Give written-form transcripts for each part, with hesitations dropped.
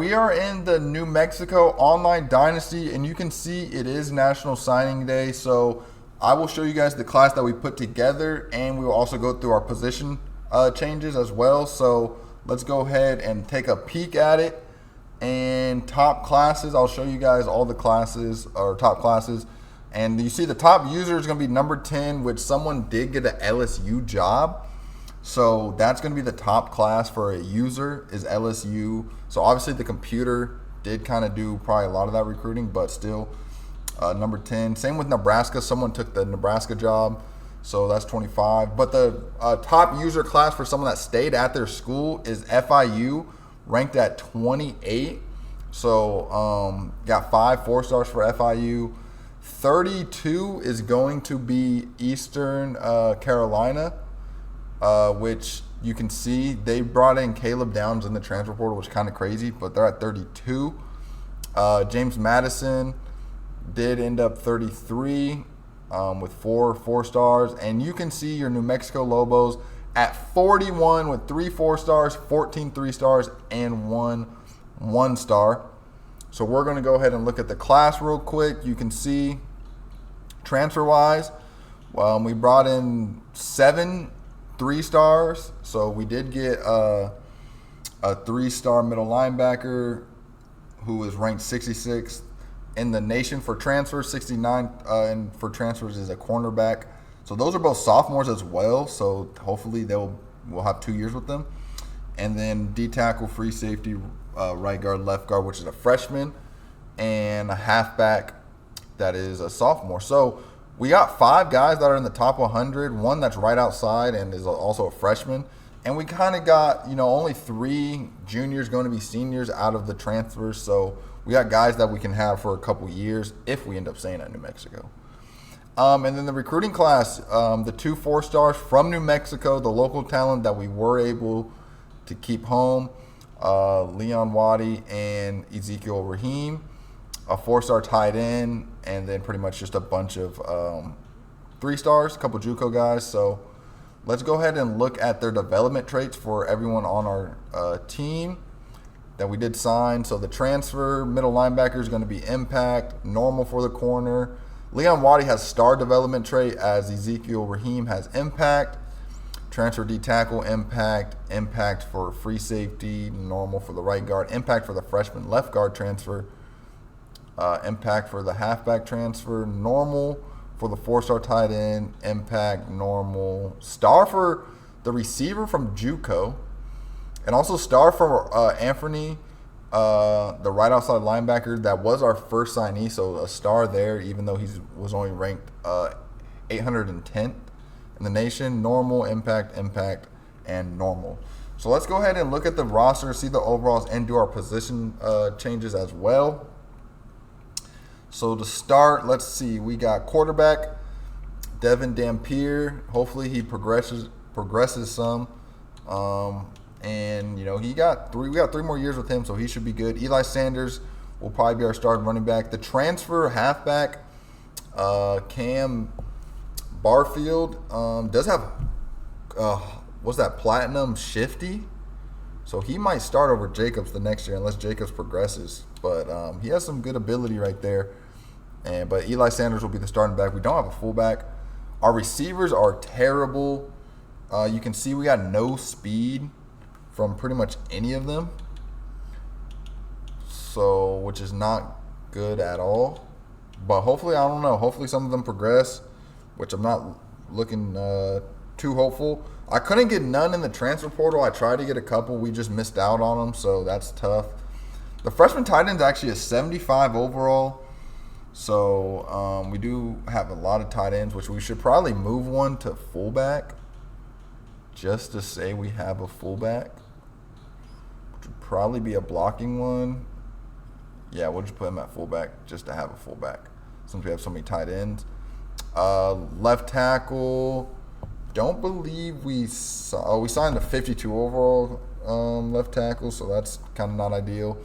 We are in the New Mexico Online Dynasty, and you can see it is National Signing Day. So I will show you guys the class that we put together, and we will also go through our position changes as well. So let's go ahead and take a peek at it. And top classes, I'll show you guys all the classes, or top classes. And you see the top user is going to be number 10, which someone did get an LSU job. So that's going to be the top class for a user is LSU. So obviously the computer did kind of do probably a lot of that recruiting, but still number 10. Same with Nebraska. Someone took the Nebraska job. So that's 25. But the top user class for someone that stayed at their school is FIU, ranked at 28. So got 5 4-stars for FIU. 32 is going to be Eastern Carolina. Which you can see they brought in Caleb Downs in the transfer portal, which is kind of crazy, but they're at 32. James Madison did end up 33 with 4 4-stars. And you can see your New Mexico Lobos at 41 with 3 4-stars, 14 3-stars, and 1 1-star. So we're going to go ahead and look at the class real quick. You can see transfer-wise, we brought in 7 3-stars. So we did get a 3-star middle linebacker who is ranked 66th in the nation for transfers. 69 and for transfers is a cornerback. So those are both sophomores as well. So hopefully we'll have 2 years with them. And then D tackle, free safety, right guard, left guard, which is a freshman, and a halfback that is a sophomore. So we got 5 guys that are in the top 100, 1 that's right outside and is also a freshman. And we kind of got, only 3 juniors going to be seniors out of the transfers. So we got guys that we can have for a couple years if we end up staying at New Mexico. And then the recruiting class, the 2 4-stars from New Mexico, the local talent that we were able to keep home, Leon Waddy and Ezekiel Rahim. A 4-star tight end, and then pretty much just a bunch of 3-stars, a couple JUCO guys. So let's go ahead and look at their development traits for everyone on our team that we did sign. So the transfer middle linebacker is going to be impact, normal for the corner. Leon Waddy has star development trait, as Ezekiel Rahim has impact. Transfer D tackle, impact for free safety, normal for the right guard, impact for the freshman left guard transfer. Impact for the halfback transfer, normal for the 4-star tight end, impact, normal, star for the receiver from JUCO, and also star for Anthony, the right outside linebacker that was our first signee, so a star there, even though he was only ranked 810th in the nation. Normal, impact, and normal. So let's go ahead and look at the roster, see the overalls, and do our position changes as well. So to start, let's see. We got quarterback Devin Dampier. Hopefully he progresses some. And we got 3 more years with him, so he should be good. Eli Sanders will probably be our starting running back. The transfer halfback Cam Barfield does have what's that, platinum shifty? So he might start over Jacobs the next year unless Jacobs progresses. But he has some good ability right there. But Eli Sanders will be the starting back. We don't have a fullback. Our receivers are terrible. You can see we got no speed from pretty much any of them. So, which is not good at all. But hopefully, I don't know. Hopefully some of them progress, which I'm not looking too hopeful. I couldn't get none in the transfer portal. I tried to get a couple. We just missed out on them, so that's tough. The freshman tight end is actually a 75 overall. So we do have a lot of tight ends, which we should probably move one to fullback just to say we have a fullback, which would probably be a blocking one. Yeah, we'll just put him at fullback just to have a fullback since we have so many tight ends. Left tackle, don't believe we signed a 52 overall left tackle, so that's kind of not ideal.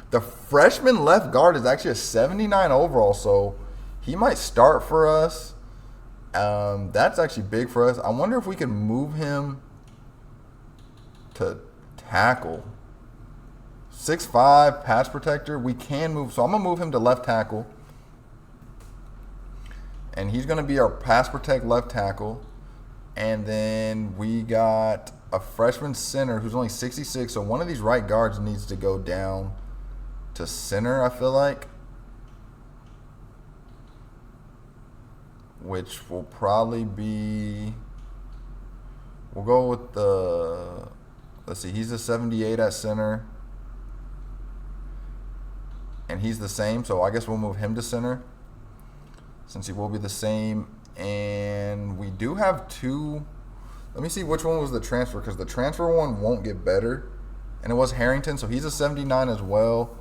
The freshman left guard is actually a 79 overall, so he might start for us. That's actually big for us. I wonder if we can move him to tackle. 6'5", pass protector. We can move, so I'm gonna move him to left tackle, and he's gonna be our pass protect left tackle. And then we got a freshman center who's only 66. So one of these right guards needs to go down to center, I feel like, which will probably be. We'll go with the. Let's see. He's a 78 at center. And he's the same, so I guess we'll move him to center since he will be the same. And we do have two. Let me see which one was the transfer, because the transfer one won't get better. And it was Harrington, so he's a 79 as well.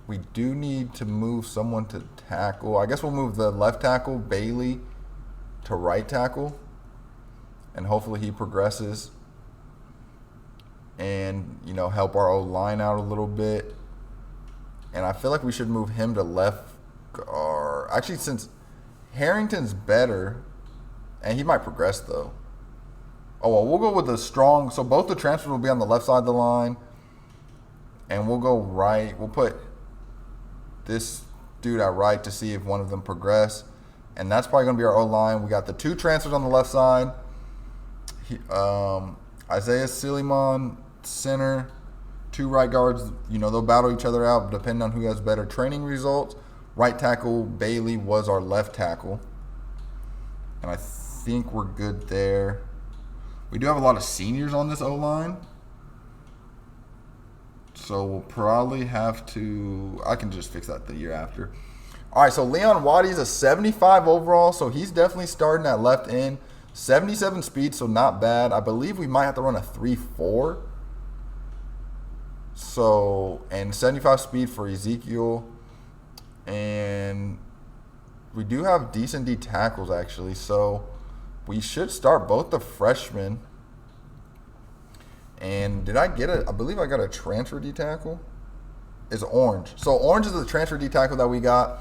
We do need to move someone to tackle. I guess we'll move the left tackle, Bailey, to right tackle. And hopefully he progresses and, you know, help our O-line out a little bit. And I feel like we should move him to left guard. Actually, since Harrington's better, and he might progress though. Oh, well, we'll go with the strong. So both the transfers will be on the left side of the line. And we'll go right. We'll put this dude at right to see if one of them progress. And that's probably going to be our O-line. We got the two transfers on the left side. Isaiah Silliman, center. Two right guards, you know, they'll battle each other out depending on who has better training results. Right tackle, Bailey, was our left tackle. And I think we're good there. We do have a lot of seniors on this O-line. So we'll probably have to, I can just fix that the year after. All right, so Leon Waddy's a 75 overall, so he's definitely starting at left end. 77 speed, so not bad. I believe we might have to run a 3-4. So, and 75 speed for Ezekiel. And we do have decent D tackles, actually. So, we should start both the freshmen. And did I get I believe I got a transfer D tackle. It's Orange. So, Orange is the transfer D tackle that we got.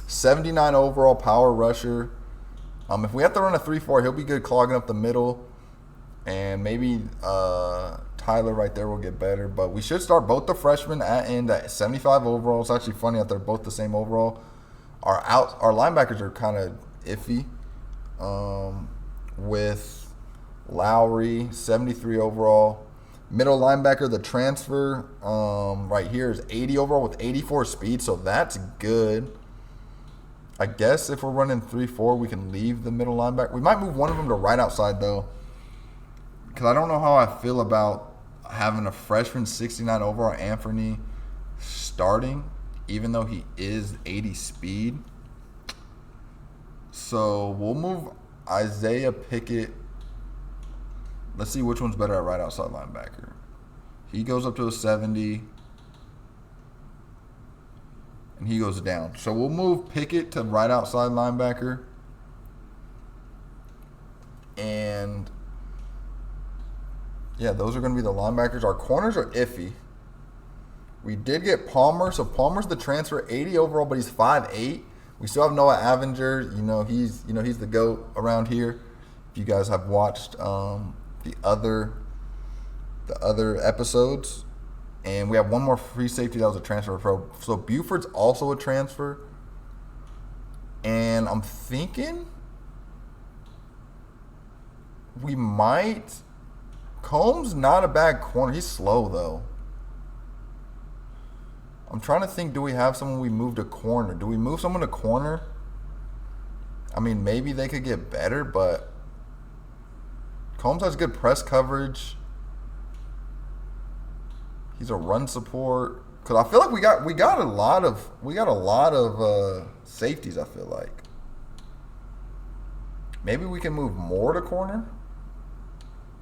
79 overall, power rusher. If we have to run a 3-4, he'll be good clogging up the middle. And maybe Tyler right there will get better. But we should start both the freshmen at end at 75 overall. It's actually funny that they're both the same overall. Our linebackers are kind of iffy. With Lowry, 73 overall. Middle linebacker, the transfer right here is 80 overall with 84 speed. So that's good. I guess if we're running 3-4, we can leave the middle linebacker. We might move one of them to right outside, though, because I don't know how I feel about having a freshman 69 overall Anthony starting, even though he is 80 speed. So we'll move Isaiah Pickett. Let's see which one's better at right outside linebacker. He goes up to a 70. And he goes down. So we'll move Pickett to right outside linebacker. And yeah, those are going to be the linebackers. Our corners are iffy. We did get Palmer. So Palmer's the transfer, 80 overall, but he's 5'8". We still have Noah Avenger. He's the GOAT around here. If you guys have watched the other episodes. And we have one more free safety that was a transfer pro. So Buford's also a transfer. And I'm thinking we might. Combs not a bad corner. He's slow though. I'm trying to think, do we have someone we moved to corner? Do we move someone to corner? I mean, maybe they could get better, but Combs has good press coverage. He's a run support. Cause I feel like we got a lot of safeties. I feel like maybe we can move more to corner.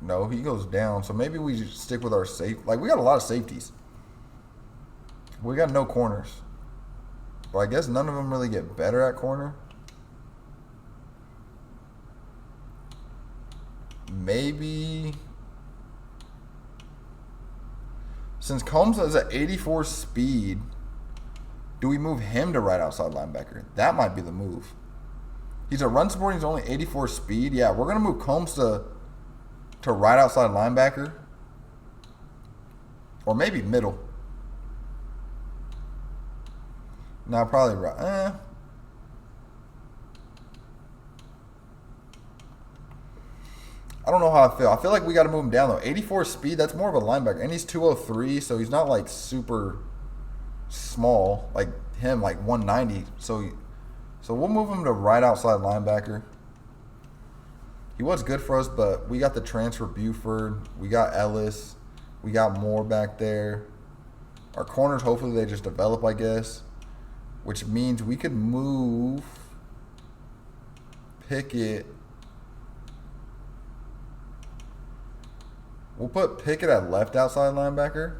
No, he goes down. So maybe we just stick with our safe. Like, we got a lot of safeties. We got no corners. But I guess none of them really get better at corner. Maybe. Since Combs has an 84 speed, do we move him to right outside linebacker? That might be the move. He's a run support. He's only 84 speed. Yeah, we're going to move Combs to right outside linebacker. Or maybe middle. No, probably right. I don't know how I feel. I feel like we got to move him down though. 84 speed. That's more of a linebacker, and he's 203, so he's not like super small like him, like 190. So we'll move him to right outside linebacker. He was good for us, but we got the transfer Buford. We got Ellis. We got Moore back there. Our corners, hopefully they just develop, I guess. Which means we could move Pickett. We'll put Pickett at left outside linebacker.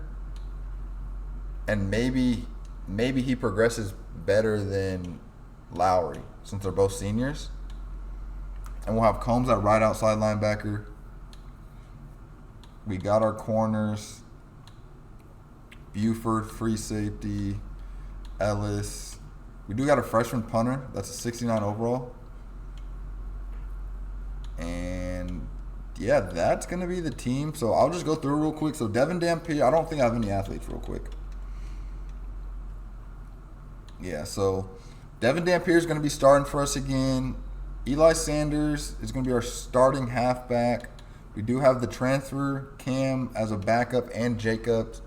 And maybe he progresses better than Lowry since they're both seniors. And we'll have Combs at right outside linebacker. We got our corners. Buford, free safety. Ellis. We do got a freshman punter. That's a 69 overall. And yeah, that's going to be the team. So I'll just go through real quick. So Devin Dampier, I don't think I have any athletes real quick. Yeah, so Devin Dampier is going to be starting for us again. Eli Sanders is going to be our starting halfback. We do have the transfer Cam as a backup and Jacobs.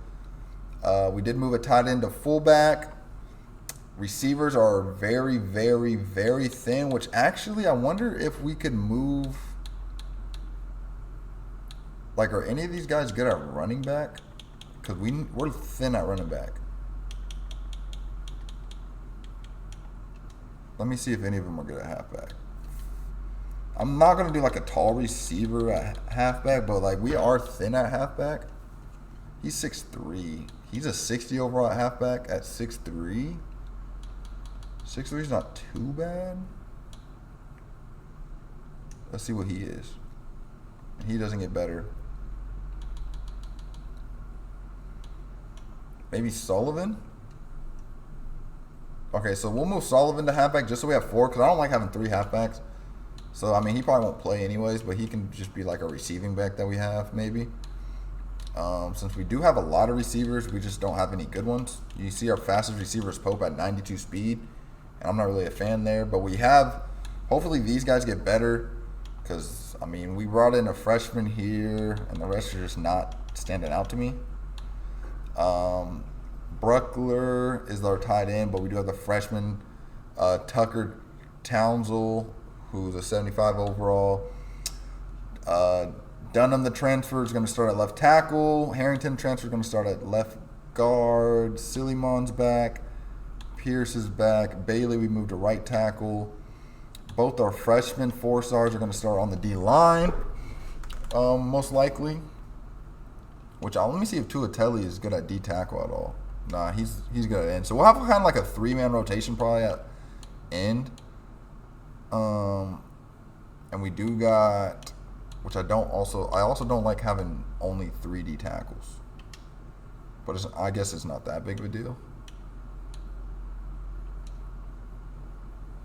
We did move a tight end to fullback. Receivers are very, very, very thin, which actually I wonder if we could move. Like, are any of these guys good at running back? Because we're thin at running back. Let me see if any of them are good at halfback. I'm not going to do like a tall receiver at halfback, but like we are thin at halfback. He's 6'3". He's a 60 overall at halfback at 6'3". 6'3" is not too bad. Let's see what he is. He doesn't get better. Maybe Sullivan? Okay, so we'll move Sullivan to halfback just so we have 4, because I don't like having 3 halfbacks. So, I mean, he probably won't play anyways, but he can just be like a receiving back that we have, maybe. Since we do have a lot of receivers, we just don't have any good ones. You see our fastest receiver is Pope at 92 speed, and I'm not really a fan there. But we have, hopefully these guys get better, because, I mean, we brought in a freshman here, and the rest are just not standing out to me. Bruckler is our tight end, but we do have the freshman Tucker Townsell, who's a 75 overall. Dunham, the transfer, is going to start at left tackle. Harrington, transfer, is going to start at left guard. Sillimon's back. Pierce is back. Bailey, we moved to right tackle. Both our freshmen 4-stars are going to start on the D-line, most likely. Which, let me see if Tuatelli is good at D-tackle at all. Nah, he's good at end. So we'll have kind of like a 3-man rotation probably at end. And we do got, which I also don't like having only 3D tackles. But I guess it's not that big of a deal.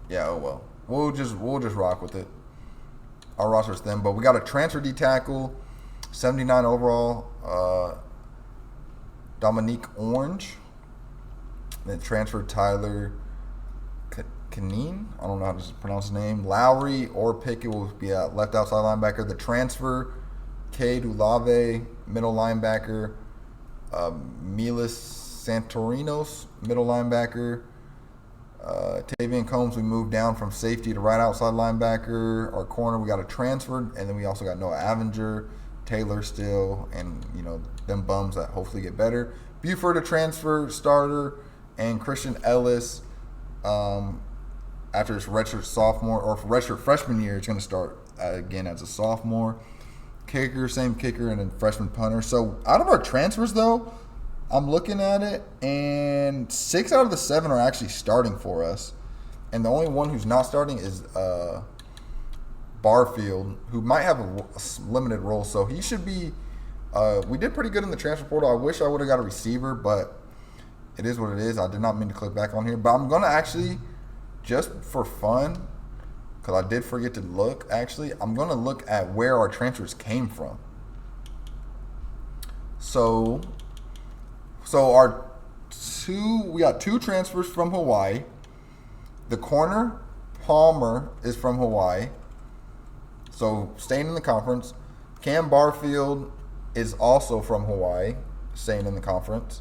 Yeah, oh well. We'll just rock with it. Our roster's thin, but we got a transfer D tackle, 79 overall, Dominique Orange. Then transfer Tyler Kaneen. I don't know how to pronounce his name. Lowry or Pickett will be a left outside linebacker. The transfer Cade Ulave, middle linebacker. Milas Santorinos, middle linebacker. Tavian Combs, we moved down from safety to right outside linebacker. Our corner, we got a transfer, and then we also got Noah Avenger, Taylor still, and them bums that hopefully get better. Buford, a transfer starter, and Christian Ellis, after his redshirt sophomore or redshirt freshman year, it's going to start again as a sophomore. Kicker, same kicker, and then freshman punter. So out of our transfers, though, I'm looking at it, and 6 out of the 7 are actually starting for us. And the only one who's not starting is Barfield, who might have a limited role. So he should be we did pretty good in the transfer portal. I wish I would have got a receiver, but it is what it is. I did not mean to click back on here. But I'm going to actually, just for fun, because I did forget to look, actually, I'm going to look at where our transfers came from. So our we got two transfers from Hawaii. The corner, Palmer, is from Hawaii, so staying in the conference. Cam Barfield is also from Hawaii, staying in the conference.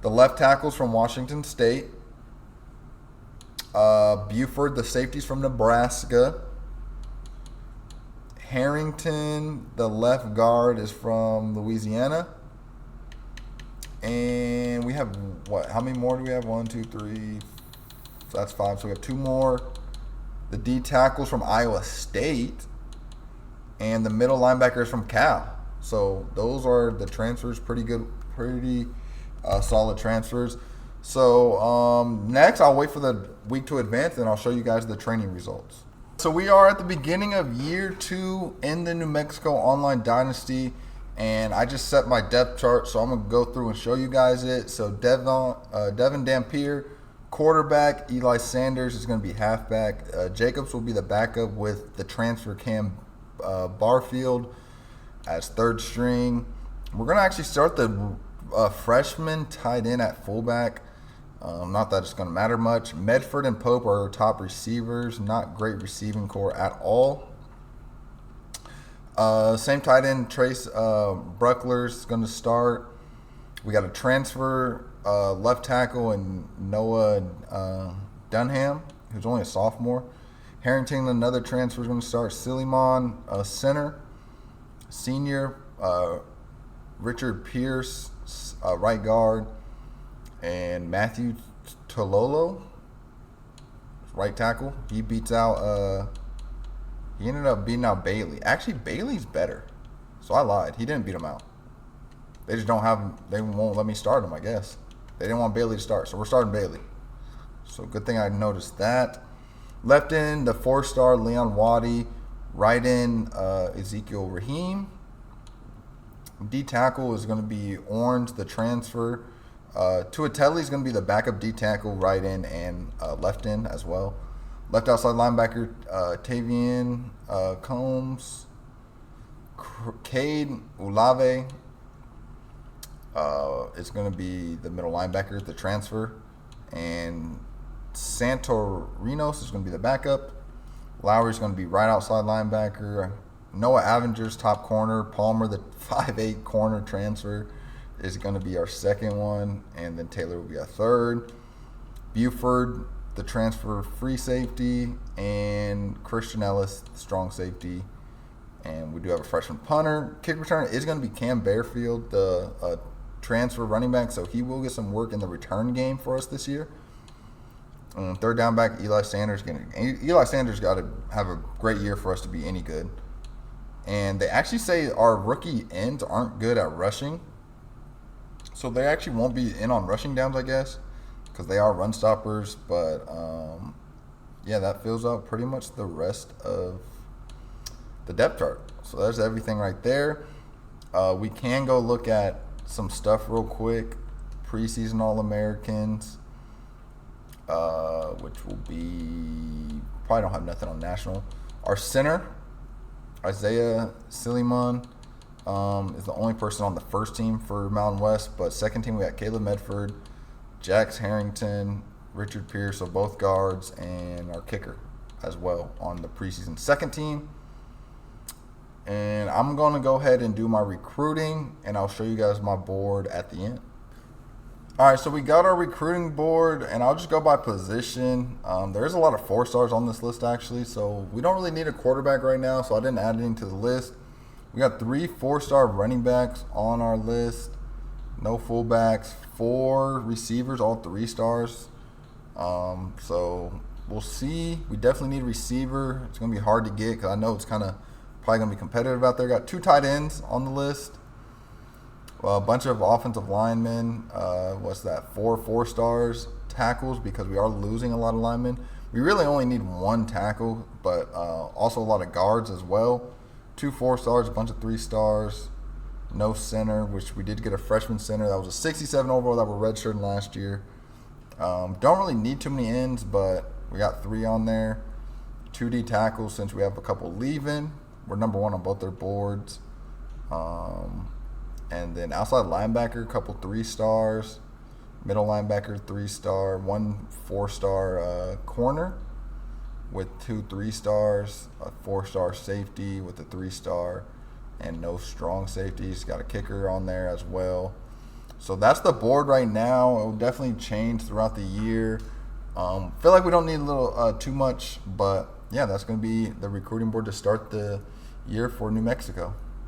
The left tackle's from Washington State. Buford, the safety's from Nebraska. Harrington, the left guard, is from Louisiana. And we have, how many more do we have? 1, 2, 3, so that's 5. So we have 2 more. The D tackle's from Iowa State. And the middle linebacker is from Cal. So those are the transfers. Pretty good, pretty solid transfers. So next, I'll wait for the week to advance, and I'll show you guys the training results. So we are at the beginning of year 2 in the New Mexico Online Dynasty, and I just set my depth chart, so I'm going to go through and show you guys it. So Devin Dampier, quarterback. Eli Sanders is going to be halfback. Jacobs will be the backup with the transfer Cam Barfield as third string. We're going to actually start the freshman tight end at fullback. Not that it's going to matter much. Medford and Pope are our top receivers. Not great receiving core at all. Same tight end, Trace Bruckler's is going to start. We got a transfer left tackle and Noah Dunham, who's only a sophomore. Harrington, another transfer, is going to start. Silliman, center. Senior, Richard Pierce, right guard. And Matthew Tololo, right tackle. He beats out, he ended up beating out Bailey. Actually, Bailey's better. So I lied. He didn't beat him out. They just don't have him. They won't let me start him, I guess. They didn't want Bailey to start, so we're starting Bailey. So good thing I noticed that. Left end, the 4-star Leon Waddy. Right end, Ezekiel Raheem. D tackle is going to be Orange, the transfer. Tuatelli is going to be the backup D tackle, right end and left end as well. Left outside linebacker, Tavian Combs. Cade Ulave is going to be the middle linebacker, the transfer. And Santorinos is going to be the backup. Lowry is going to be right outside linebacker. Noah Avenger's top corner. Palmer, the 5'8" corner transfer, is going to be our second one. And then Taylor will be our third. Buford, the transfer free safety. And Christian Ellis, the strong safety. And we do have a freshman punter. Kick return is going to be Cam Barfield, the transfer running back. So he will get some work in the return game for us this year. Third down back, Eli Sanders. Eli Sanders got to have a great year for us to be any good. And they actually say our rookie ends aren't good at rushing. So they actually won't be in on rushing downs, I guess, because they are run stoppers. But, yeah, that fills out pretty much the rest of the depth chart. So there's everything right there. We can go look at some stuff real quick. Preseason All-Americans. Which will be, probably don't have nothing on national. Our center, Isaiah Silliman, is the only person on the first team for Mountain West, but second team we got Caleb Medford, Jax Harrington, Richard Pierce, so both guards, and our kicker as well on the preseason second team. And I'm going to go ahead and do my recruiting, and I'll show you guys my board at the end. All right, so we got our recruiting board, and I'll just go by position. There's a lot of 4-stars on this list, actually, so we don't really need a quarterback right now, so I didn't add anything to the list. We got 3 4-star running backs on our list, no fullbacks, 4 receivers, all 3 stars. So we'll see. We definitely need a receiver. It's going to be hard to get because I know it's probably going to be competitive out there. Got 2 tight ends on the list. A bunch of offensive linemen. 4 4-stars, tackles, because we are losing a lot of linemen. We really only need 1 tackle, but also a lot of guards as well. 2 4-stars, a bunch of 3-stars. No center, which we did get a freshman center. That was a 67 overall that were redshirting last year. Don't really need too many ends, but we got 3 on there. 2 D tackles since we have a couple leaving. We're number 1 on both their boards. And then outside linebacker, a couple 3-stars. middle linebacker 3-star, 1 4-star corner with 2 3-stars, a 4-star safety with a 3-star, and no strong safeties. Got a kicker on there as well. So that's the board right now. It will definitely change throughout the year. Feel like we don't need a little too much, but yeah, that's going to be the recruiting board to start the year for New Mexico.